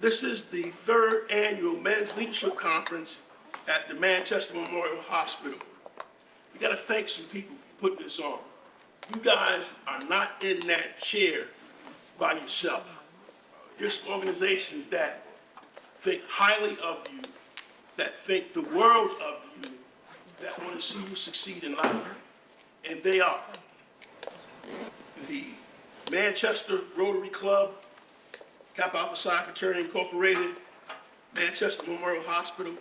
This is the third annual Men's Leadership Conference at the Manchester Memorial Hospital. We gotta thank some people for putting this on. You guys are not in that chair by yourself. There's organizations that think highly of you, that think the world of you, that want to see you succeed in life. And they are the Manchester Rotary Club, Kappa Alpha Psi Fraternity Incorporated, Manchester Memorial Hospital,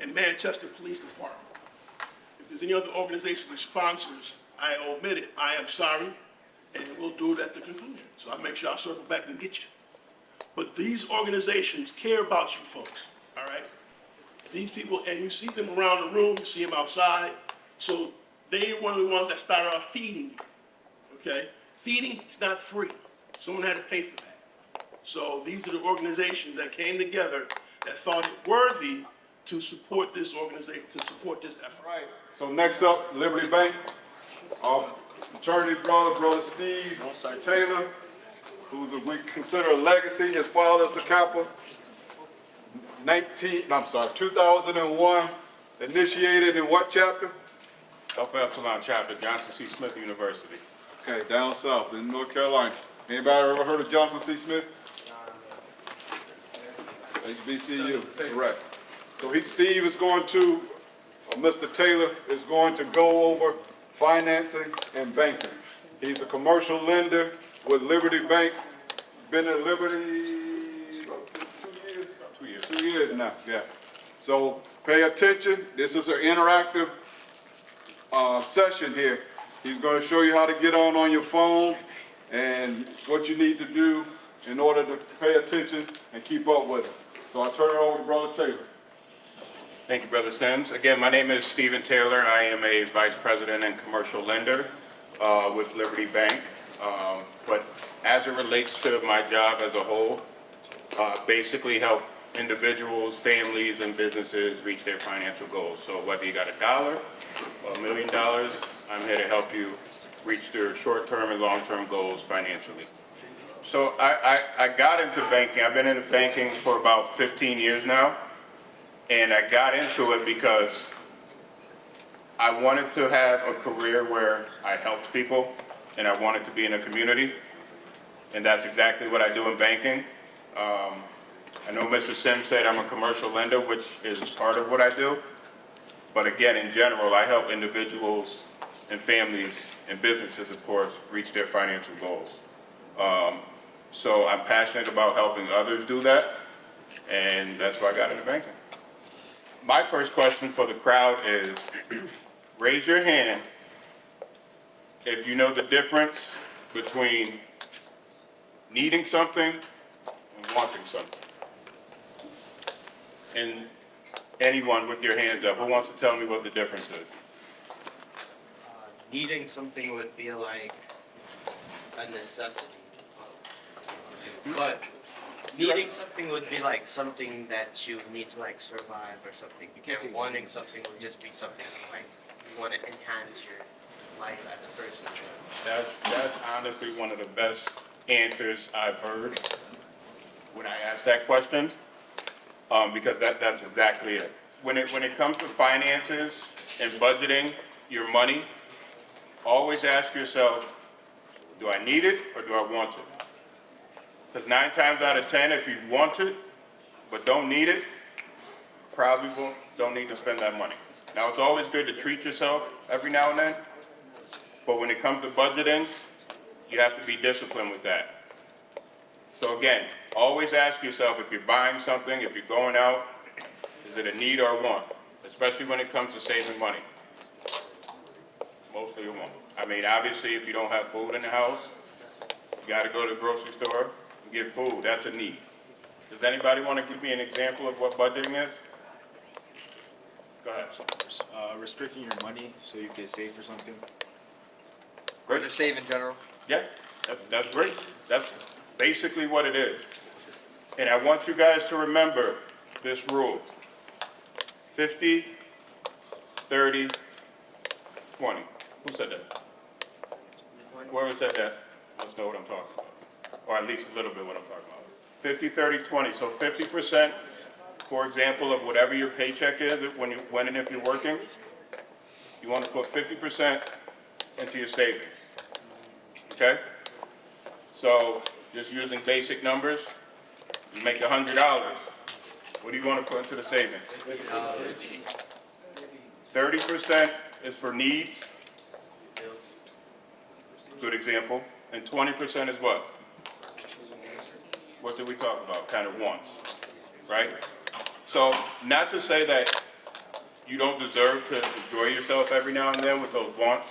and Manchester Police Department. If there's any other organizations or sponsors I omitted, I am sorry, and we'll do it at the conclusion. So I'll make sure I'll circle back and get you. But these organizations care about you folks, all right? These people, and you see them around the room, you see them outside, so they're one of the ones that started off feeding you, okay? Feeding is not free. Someone had to pay for that. So these are the organizations that came together that thought it worthy to support this organization, to support this effort. All right, so next up, Liberty Bank. Our fraternity brother Steve Taylor, we consider a legacy. His father's a Kappa. 2001, initiated in what chapter? Alpha Epsilon chapter, Johnson C. Smith University. Okay, down south in North Carolina. Anybody ever heard of Johnson C. Smith? HBCU, correct. So Steve is going to, Mr. Taylor is going to go over financing and banking. He's a commercial lender with Liberty Bank. Been at Liberty about 2 years? 2 years now, yeah. So pay attention. This is an interactive session here. He's going to show you how to get on your phone and what you need to do in order to pay attention and keep up with it. So I turn it over to Brother Taylor. Thank you, Brother Sims. Again, my name is Stephen Taylor. I am a Vice President and Commercial Lender with Liberty Bank. But as it relates to my job as a whole, basically help individuals, families, and businesses reach their financial goals. So whether you got $1 or $1 million, I'm here to help you reach their short-term and long-term goals financially. So I got into banking. I've been in banking for about 15 years now. And I got into it because I wanted to have a career where I helped people and I wanted to be in a community. And that's exactly what I do in banking. I know Mr. Sims said I'm a commercial lender, which is part of what I do. But again, in general, I help individuals and families and businesses, of course, reach their financial goals. So I'm passionate about helping others do that. And that's why I got into banking. My first question for the crowd is, raise your hand if you know the difference between needing something and wanting something. And anyone with your hands up, who wants to tell me what the difference is? Needing something would be like a necessity. But needing something would be like something that you need to like survive or something. And wanting something would just be something like you want to enhance your life as a person. That's honestly one of the best answers I've heard when I asked that question, because that's exactly it. When it comes to finances and budgeting your money, always ask yourself, do I need it or do I want it? Because 9 times out of 10, if you want it but don't need it, probably don't need to spend that money. Now, it's always good to treat yourself every now and then, but when it comes to budgeting, you have to be disciplined with that. So again, always ask yourself, if you're buying something, if you're going out, is it a need or a want? Especially when it comes to saving money. Mostly a want. I mean, obviously, if you don't have food in the house, you got to go to the grocery store and get food. That's a need. Does anybody want to give me an example of what budgeting is? Go ahead. Restricting your money so you can save for something. Great. Just save in general. Yeah, that's great. That's basically what it is. And I want you guys to remember this rule. 50, 30, 20. Who said that? Whoever said that must know what I'm talking about. Or at least a little bit what I'm talking about. 50, 30, 20. So 50%, for example, of whatever your paycheck is, when and if you're working, you want to put 50% into your savings. Okay? So just using basic numbers, you make $100. What do you want to put into the savings? 30% is for needs. Good example. And 20% is what? What did we talk about? Kind of wants, right? So not to say that you don't deserve to enjoy yourself every now and then with those wants,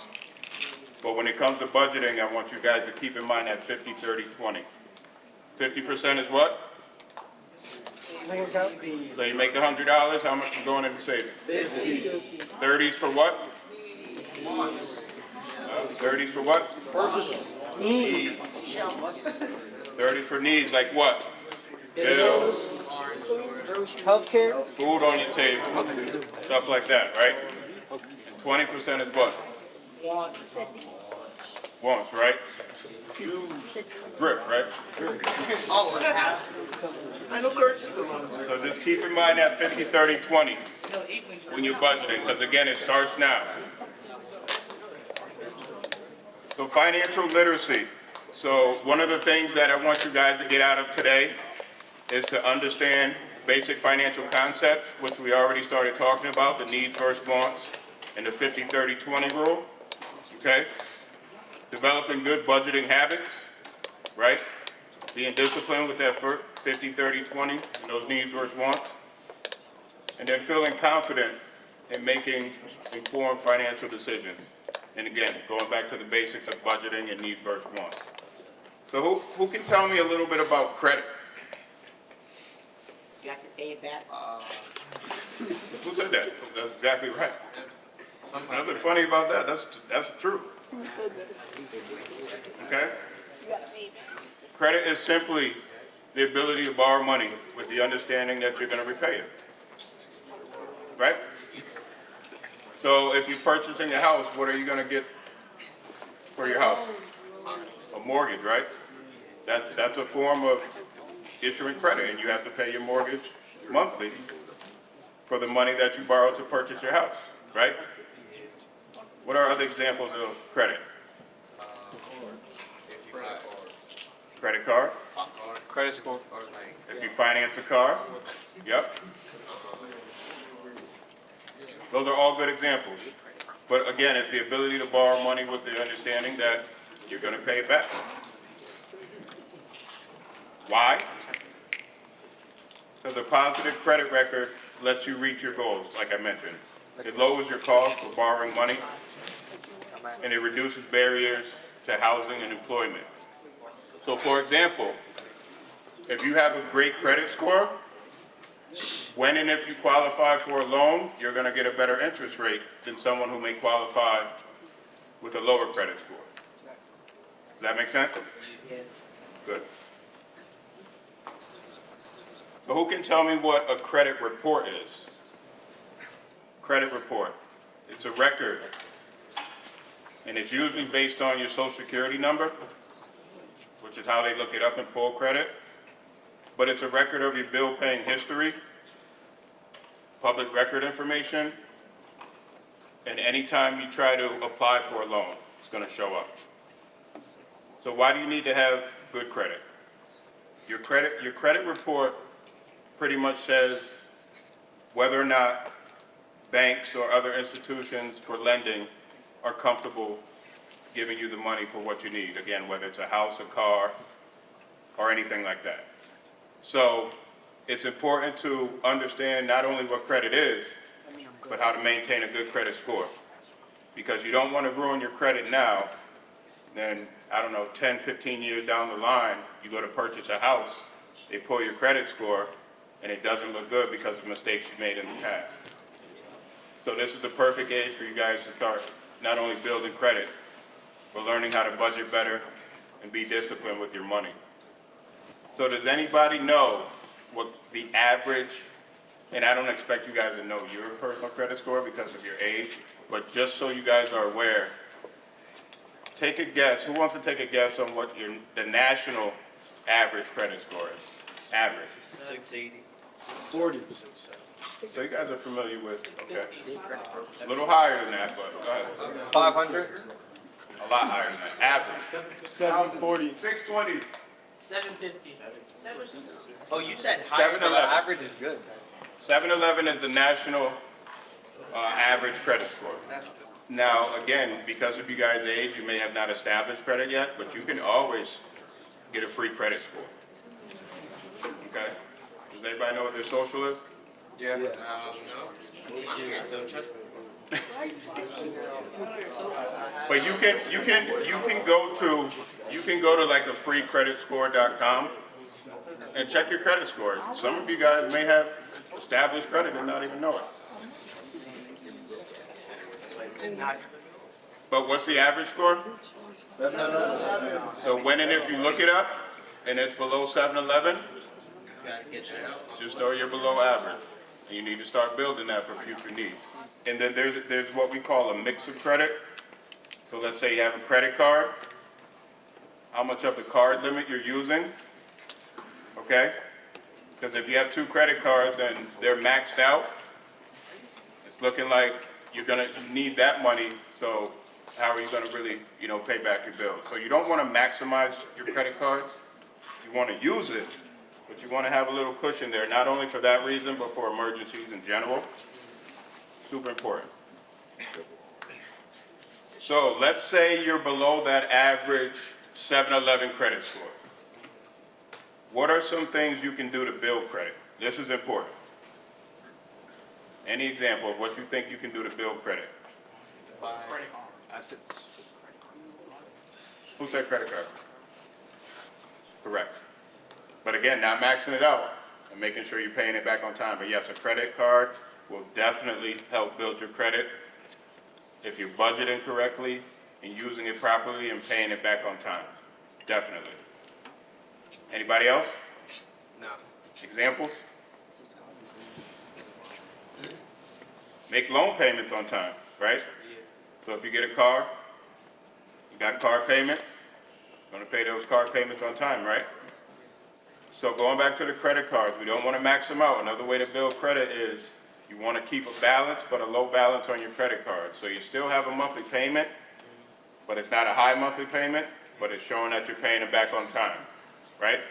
but when it comes to budgeting, I want you guys to keep in mind that 50, 30, 20. 50% is what? So you make $100, how much is going into savings? 30s for what? 30s for what? Needs. 30 for needs, like what? Bills, Healthcare. food on your table, stuff like that, right? And 20% is what? Wants, right? Drip, right? I know Kurt's So just keep in mind that 50, 30, 20 when you're budgeting, because again, it starts now. So financial literacy. So one of the things that I want you guys to get out of today is to understand basic financial concepts, which we already started talking about, the needs versus wants, and the 50, 30, 20 rule, okay? Developing good budgeting habits, right? Being disciplined with that 50, 30, 20, and those needs versus wants. And then feeling confident in making informed financial decisions. And again, going back to the basics of budgeting and needs versus wants. So who can tell me a little bit about credit? You have to pay it back. Who said that? That's exactly right. Nothing funny about that. That's the truth. Okay? Credit is simply the ability to borrow money with the understanding that you're going to repay it. Right? So if you're purchasing a house, what are you going to get for your house? A mortgage, right? That's a form of issuing credit, and you have to pay your mortgage monthly for the money that you borrowed to purchase your house, right? What are other examples of credit? Credit card. Credit score. If you finance a car, yep. Those are all good examples. But again, it's the ability to borrow money with the understanding that you're going to pay it back. Why? Because a positive credit record lets you reach your goals, like I mentioned. It lowers your cost for borrowing money, and it reduces barriers to housing and employment. So for example, if you have a great credit score, when and if you qualify for a loan, you're going to get a better interest rate than someone who may qualify with a lower credit score. Does that make sense? Good. So who can tell me what a credit report is? Credit report. It's a record, and it's usually based on your social security number, which is how they look it up and pull credit. But it's a record of your bill paying history, public record information, and anytime you try to apply for a loan, it's going to show up. So why do you need to have good credit? Your credit report pretty much says whether or not banks or other institutions for lending are comfortable giving you the money for what you need. Again, whether it's a house, a car, or anything like that. So it's important to understand not only what credit is, but how to maintain a good credit score. Because you don't want to ruin your credit now, then, I don't know, 10, 15 years down the line, you go to purchase a house, they pull your credit score, and it doesn't look good because of mistakes you've made in the past. So this is the perfect age for you guys to start not only building credit, but learning how to budget better and be disciplined with your money. So does anybody know what the average, and I don't expect you guys to know your personal credit score because of your age, but just so you guys are aware, take a guess. Who wants to take a guess on what the national average credit score is? Average. 680. 40. So you guys are familiar with, okay. A little higher than that, but go ahead. 500. A lot higher than that. Average. 740. 620. 750. Oh, you said higher. 7-Eleven. Average is good. 7-Eleven is the national average credit score. Now, again, because of you guys' age, you may have not established credit yet, but you can always get a free credit score. Okay? Does anybody know what their social is? Yeah. No. I'm here, so trust me. But you can go to like a freecreditscore.com and check your credit score. Some of you guys may have established credit and not even know it. But what's the average score? So when and if you look it up and it's below 7-Eleven, Gotta get that out. just know you're below average. And you need to start building that for future needs. And then there's what we call a mix of credit. So let's say you have a credit card. How much of the card limit you're using? Okay? Because if you have 2 credit cards and they're maxed out, it's looking like you're gonna need that money, so how are you gonna really, pay back your bills? So you don't wanna maximize your credit cards. You wanna use it, but you wanna have a little cushion there, not only for that reason, but for emergencies in general. Super important. So let's say you're below that average 7-Eleven credit score. What are some things you can do to build credit? This is important. Any example of what you think you can do to build credit? Assets. Who said credit card? Correct. But again, not maxing it out and making sure you're paying it back on time. But yes, a credit card will definitely help build your credit if you're budgeting correctly and using it properly and paying it back on time. Definitely. Anybody else? No. Examples? Make loan payments on time, right? So if you get a car, you got car payment, you're gonna pay those car payments on time, right? So going back to the credit cards, we don't wanna max them out. Another way to build credit is you wanna keep a balance, but a low balance on your credit card. So you still have a monthly payment, but it's not a high monthly payment, but it's showing that you're paying it back on time, right?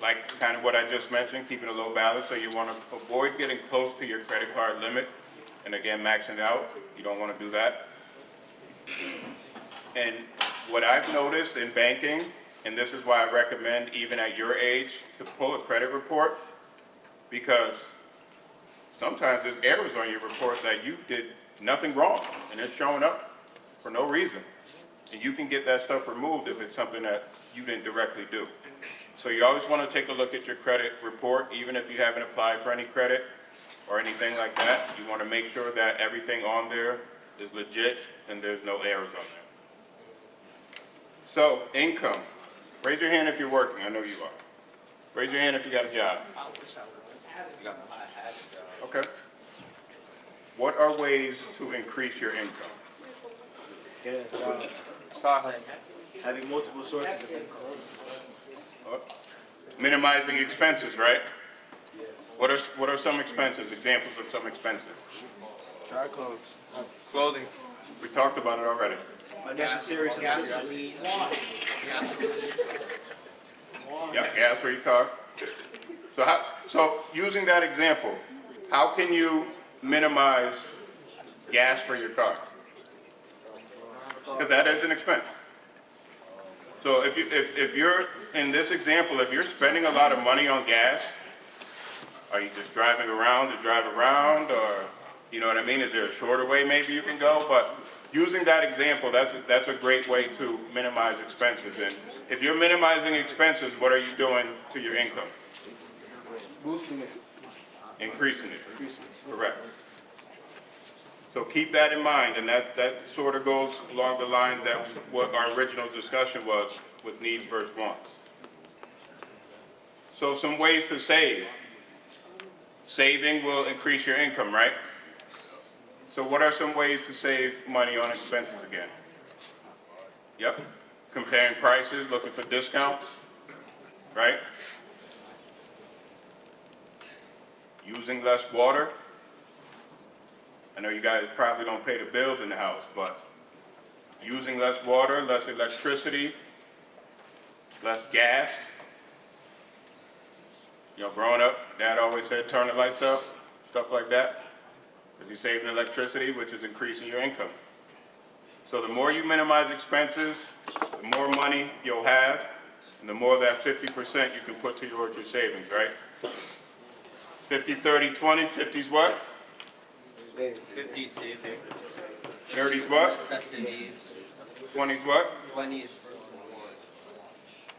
Like kind of what I just mentioned, keeping a low balance, so you want to avoid getting close to your credit card limit, and again, maxing it out. You don't want to do that. And what I've noticed in banking, and this is why I recommend even at your age to pull a credit report, because sometimes there's errors on your report that you did nothing wrong, and it's showing up for no reason. And you can get that stuff removed if it's something that you didn't directly do. So you always want to take a look at your credit report, even if you haven't applied for any credit or anything like that. You want to make sure that everything on there is legit and there's no errors on there. So income. Raise your hand if you're working. I know you are. Raise your hand if you got a job. Okay. What are ways to increase your income? Having multiple sources of income. Minimizing expenses, right? What are some expenses? Examples of some expenses? Try clothes. Clothing. We talked about it already. Unnecessary subscriptions. Yeah, gas for your car. So using that example, how can you minimize gas for your car? Because that is an expense. So if you're, in this example, if you're spending a lot of money on gas, are you just driving around to drive around, or, you know what I mean? Is there a shorter way maybe you can go? But using that example, that's a great way to minimize expenses. And if you're minimizing expenses, what are you doing to your income? Boosting it. Increasing it. Correct. So keep that in mind, and that sort of goes along the lines that what our original discussion was with needs versus wants. So some ways to save. Saving will increase your income, right? So what are some ways to save money on expenses again? Yep. Comparing prices, looking for discounts. right? Using less water. I know you guys probably don't pay the bills in the house, but using less water, less electricity, less gas. You know, growing up, Dad always said, turn the lights up, stuff like that. Because you're saving electricity, which is increasing your income. So the more you minimize expenses, the more money you'll have, and the more that 50% you can put towards your savings, right? 50, 30, 20, 50's what? 50 saving, 30's what? necessities, 20's what? 20s.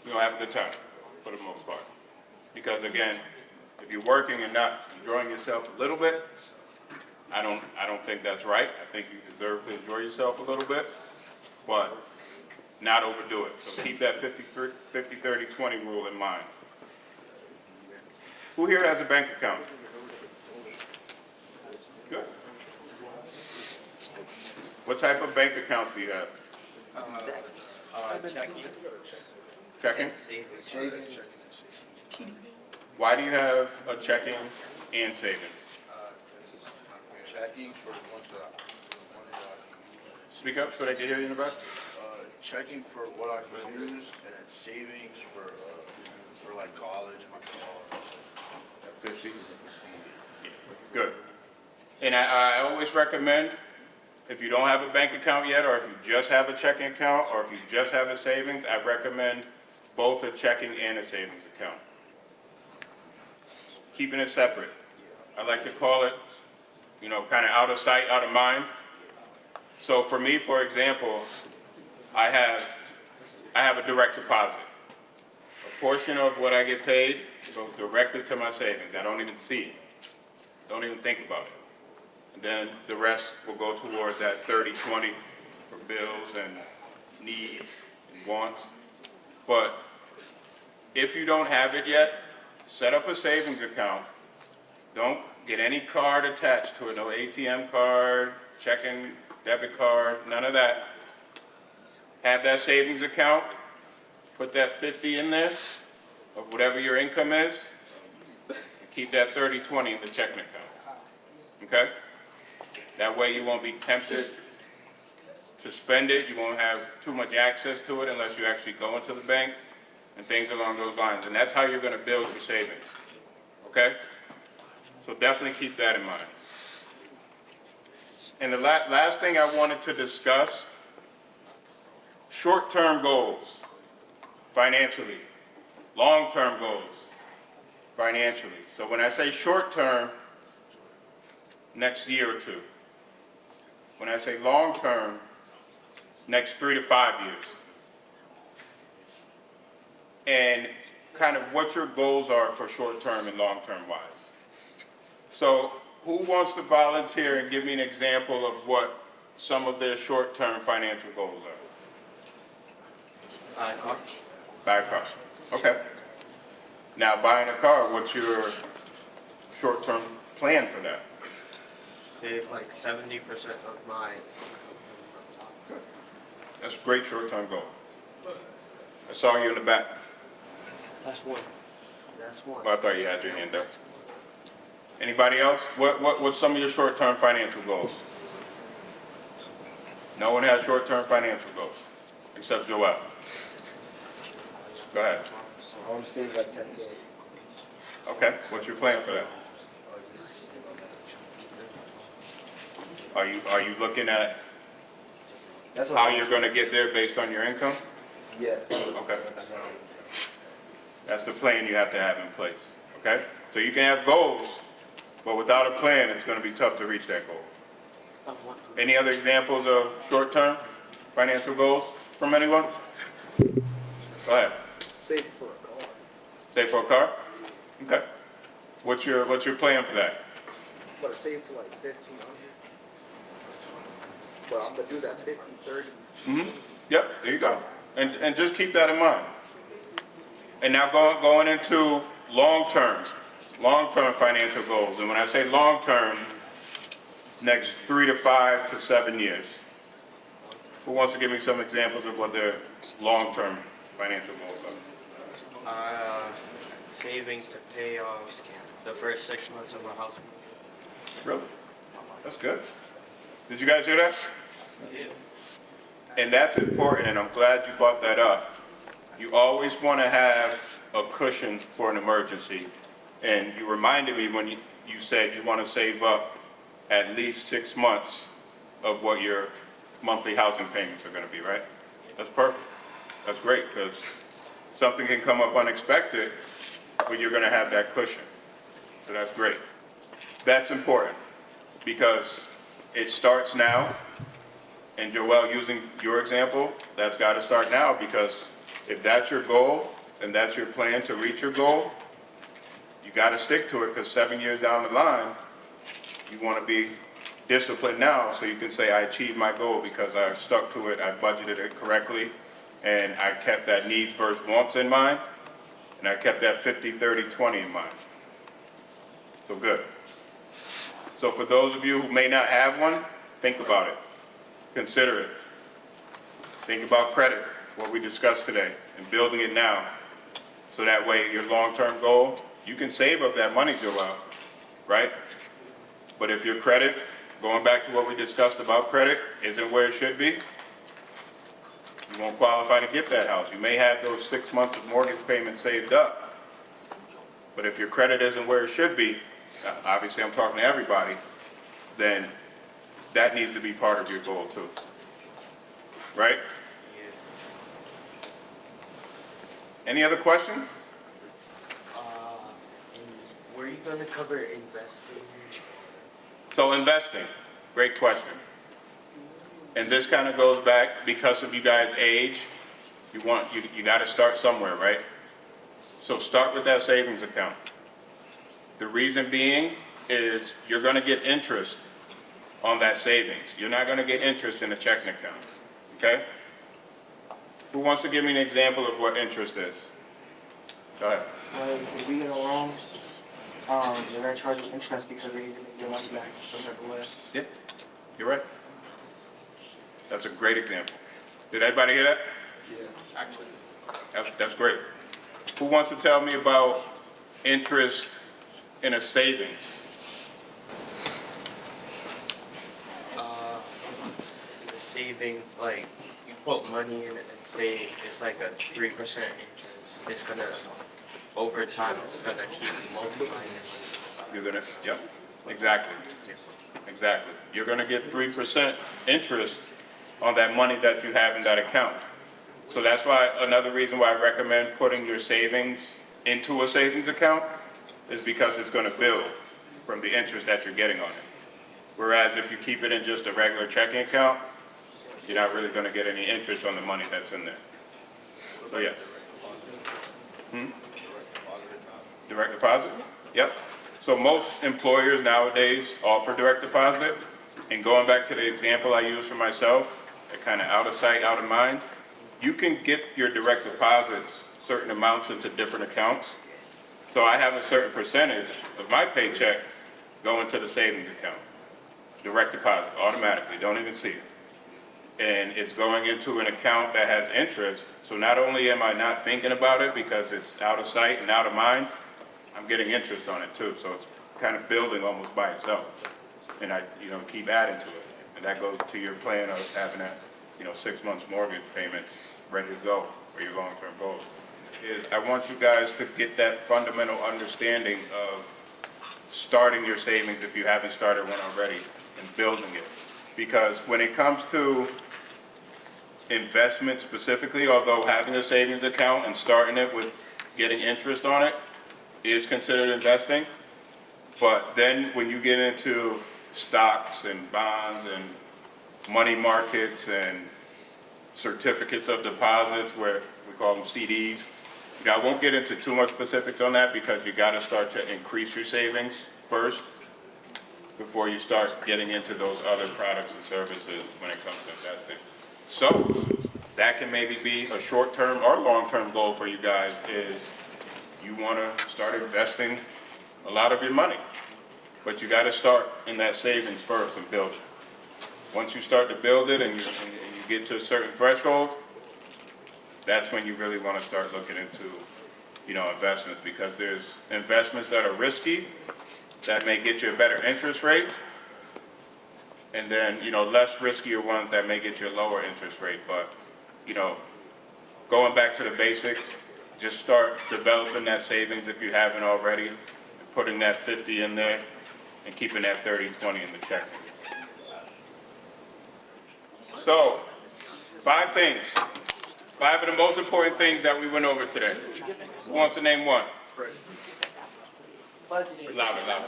You'll have a good time, for the most part. Because again, if you're working and not enjoying yourself a little bit, I don't think that's right. I think you deserve to enjoy yourself a little bit, but not overdo it. So keep that 50, 30, 20 rule in mind. Who here has a bank account? Good. What type of bank accounts do you have? Checking, Checking? savings. Why do you have a checking and savings? Checking for the ones that I Speak up so they can hear you in the back. checking for what I can use, and then savings for like college, my car. 50? Good. And I always recommend, if you don't have a bank account yet, or if you just have a checking account, or if you just have a savings, I recommend both a checking and a savings account. Keeping it separate. I like to call it, you know, kind of out of sight, out of mind. So for me, for example, I have a direct deposit. A portion of what I get paid goes directly to my savings. I don't even see it. Don't even think about it. And then the rest will go towards that 30, 20 for bills and needs and wants. But if you don't have it yet, set up a savings account. Don't get any card attached to it, no ATM card, checking, debit card, none of that. Have that savings account, put that 50 in there of whatever your income is, and keep that 30, 20 in the checking account, okay? That way you won't be tempted to spend it, you won't have too much access to it unless you actually go into the bank, and things along those lines. And that's how you're gonna build your savings, okay? So definitely keep that in mind. And the last thing I wanted to discuss, short-term goals financially, long-term goals financially. So when I say short-term, next year or two. When I say long-term, next 3 to 5 years. And kind of what your goals are for short-term and long-term wise. So who wants to volunteer and give me an example of what some of their short-term financial goals are? Car. Buy a car. Okay. Now, buying a car, what's your short-term plan for that? Save like 70% of my. That's a great short-term goal. I saw you in the back. That's one. That's one. Well, I thought you had your hand up. Anybody else? What's some of your short-term financial goals? No one has short-term financial goals, except Joel. Go ahead. I want to save like 10K. Okay, what's your plan for that? Are you looking at That's how you're gonna get there based on your income? Yeah. Okay. That's the plan you have to have in place, okay? So you can have goals, but without a plan, it's gonna be tough to reach that goal. Any other examples of short-term financial goals from anyone? Go ahead. Save for a car. Save for a car? Okay. What's your plan for that? But save to like 1,500. But I'm gonna do that 50, 30. Mm-hmm. Yep, there you go. And just keep that in mind. And now going into long-term financial goals. And when I say long-term, next 3 to 5 to 7 years. Who wants to give me some examples of what their long-term financial goals are? Saving to pay off the first 6 months of a house. Really? That's good. Did you guys hear that? And that's important, and I'm glad you brought that up. You always want to have a cushion for an emergency. And you reminded me when you said you want to save up at least 6 months of what your monthly housing payments are going to be, right? That's perfect. That's great, because something can come up unexpected, but you're going to have that cushion. So that's great. That's important, because it starts now. And Joel, using your example, that's got to start now, because if that's your goal and that's your plan to reach your goal, you got to stick to it, because 7 years down the line, you want to be disciplined now so you can say, I achieved my goal because I stuck to it, I budgeted it correctly, and I kept that need first wants in mind, and I kept that 50-30-20 in mind. So good. So for those of you who may not have one, think about it. Consider it. Think about credit, what we discussed today, and building it now. So that way your long-term goal, you can save up that money, Joel, right? But if your credit, going back to what we discussed about credit, isn't where it should be, you won't qualify to get that house. You may have those 6 months of mortgage payments saved up, but if your credit isn't where it should be, obviously I'm talking to everybody, then that needs to be part of your goal too, right? Any other questions? Were you gonna cover investing? So investing, great question. And this kind of goes back, because of you guys' age, you got to start somewhere, right? So start with that savings account. The reason being is you're going to get interest on that savings. You're not going to get interest in a checking account, okay? Who wants to give me an example of what interest is? Go ahead. If we get a loan, they're gonna charge you interest because they need to make their money back in some type of way. Yeah, you're right. That's a great example. Did everybody hear that? Yeah, actually. That's great. Who wants to tell me about interest in a savings? The savings, like, you put money in it and say it's like a 3% interest. It's gonna, over time, it's gonna keep multiplying. You're gonna, yep, exactly. Exactly. You're gonna get 3% interest on that money that you have in that account. So that's why, another reason why I recommend putting your savings into a savings account is because it's gonna build from the interest that you're getting on it. Whereas if you keep it in just a regular checking account, you're not really gonna get any interest on the money that's in there. So yeah. Direct deposit? Yep. So most employers nowadays offer direct deposit. And going back to the example I used for myself, kind of out of sight, out of mind, you can get your direct deposits, certain amounts into different accounts. So I have a certain percentage of my paycheck going to the savings account. Direct deposit, automatically, don't even see it. And it's going into an account that has interest. So not only am I not thinking about it because it's out of sight and out of mind, I'm getting interest on it too. So it's kind of building almost by itself. And I, keep adding to it. And that goes to your plan of having that, 6 months mortgage payment ready to go for your long-term goals. I want you guys to get that fundamental understanding of starting your savings if you haven't started one already and building it. Because when it comes to investment specifically, although having a savings account and starting it with getting interest on it is considered investing, but then when you get into stocks and bonds and money markets and certificates of deposits, where we call them CDs, I won't get into too much specifics on that because you got to start to increase your savings first before you start getting into those other products and services when it comes to investing. So that can maybe be a short-term or long-term goal for you guys, is you want to start investing a lot of your money. But you got to start in that savings first and build it. Once you start to build it and you get to a certain threshold, that's when you really want to start looking into investments, because there's investments that are risky, that may get you a better interest rate, and then, less riskier ones that may get you a lower interest rate. But, going back to the basics, just start developing that savings if you haven't already, putting that 50 in there, and keeping that 30/20 in the checking. So, 5 things. 5 of the most important things that we went over today. Who wants to name one? Louder.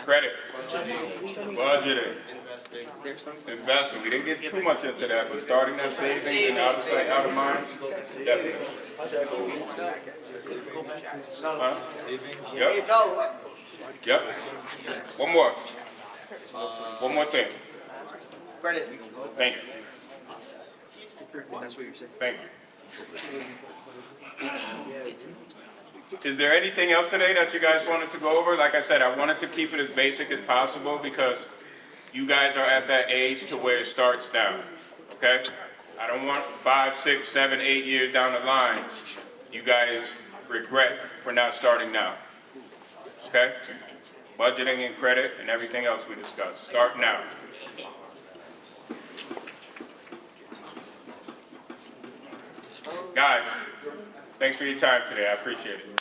Credit. Budgeting. Investing. We didn't get too much into that, but starting that savings and out of sight, out of mind, definitely. Huh? Yep. One more. One more thing. Credit. Thank you. That's what you're saying. Thank you. Is there anything else today that you guys wanted to go over? Like I said, I wanted to keep it as basic as possible because you guys are at that age to where it starts now, okay? I don't want 5, 6, 7, 8 years down the line, you guys regret for not starting now, okay? Budgeting and credit and everything else we discussed. Start now. Guys, thanks for your time today. I appreciate it.